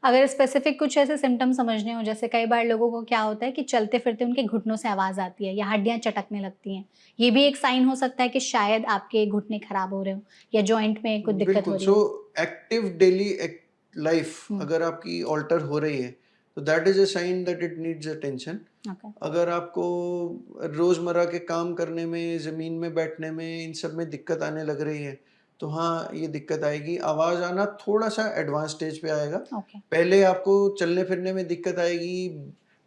अगर स्पेसिफिक कुछ ऐसे सिम्पटम समझने हो, जैसे कई बार लोगों को क्या होता है कि चलते-फिरते उनके घुटनों से आवाज़ आती है या हड्डियाँ चटकने लगती हैं। ये भी एक साइन हो सकता है कि शायद आपके घुटने खराब हो रहे हो या जॉइंट में कुछ दिक्कत हो बिल्कुल, रही सो हो। एक्टिव डेली लाइफ हुँ, अगर आपकी ऑल्टर हो रही है, तो that is a sign that it needs attention. Okay. अगर आपको रोज़मर्रा के काम करने में, ज़मीन में बैठने में, इन सब में दिक्कत आने लग रही है, तो हाँ, ये दिक्कत आएगी। आवाज़ आना थोड़ा-सा एडवांस स्टेज पे आएगा। ओके, पहले आपको चलने-फिरने में दिक्कत आएगी,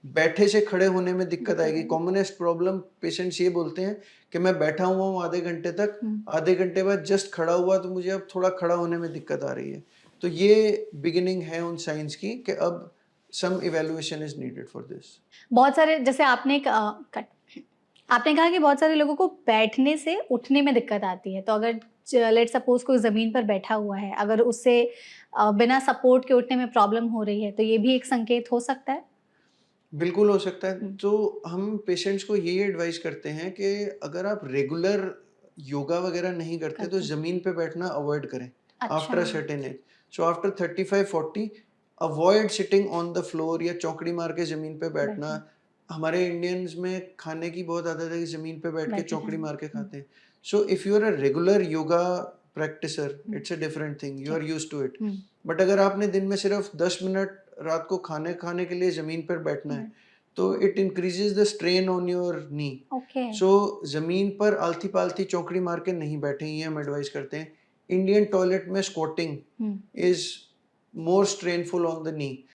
बैठे से खड़े होने में दिक्कत दिक्कत आएगी। आएगी। कॉमनेस्ट प्रॉब्लम पेशेंट्स ये बोलते हैं कि मैं बैठा हुआ हूँ आधे घंटे तक, हुँ, आधे घंटे बाद जस्ट खड़ा हुआ तो मुझे अब थोड़ा खड़ा होने में दिक्कत आ रही है। तो ये बिगिनिंग है उन साइन्स की कि अब some evaluation is needed for this. बहुत सारे जैसे कट आपने कहा कि बहुत सारे लोगों को बैठने से उठने में दिक्कत आती है, तो अगर लेट्स सपोज़ कोई ज़मीन पर बैठा हुआ है, अगर उससे बिना सपोर्ट के उठने में प्रॉब्लम हो रही है, तो ये भी एक संकेत हो सकता है? बिल्कुल हो सकता है। हुँ, तो हम पेशेंट्स को यही एडवाइस करते हैं कि अगर आप रेगुलर योगा वगैरह नहीं करते तो करते हैं। ज़मीन पे बैठना अवॉइड करें अच्छा, after a certain age. So after 35-40 avoid sitting on the floor या चौकड़ी मार के ज़मीन पे बैठना। बैठना, हमारे इंडियंस में खाने की बहुत आदत है कि ज़मीन पे बैठ के बैठ के चौकड़ी खाना। मार के हुँ, खाते हैं। So if you are a regular yoga practicer, hmm, it's a different thing, you ठीक आर है। Used to it. Hmm, but अगर आपने दिन में सिर्फ 10 मिनट रात को खाने खाने के लिए ज़मीन पर बैठना है, बट तो it increases the strain on your knee. Okay. So ज़मीन पर आलती-पालती चौकड़ी मार के नहीं बैठें, ये हम एडवाइस करते हैं। इंडियन टॉयलेट में squatting hmm, is more strainful on the knee.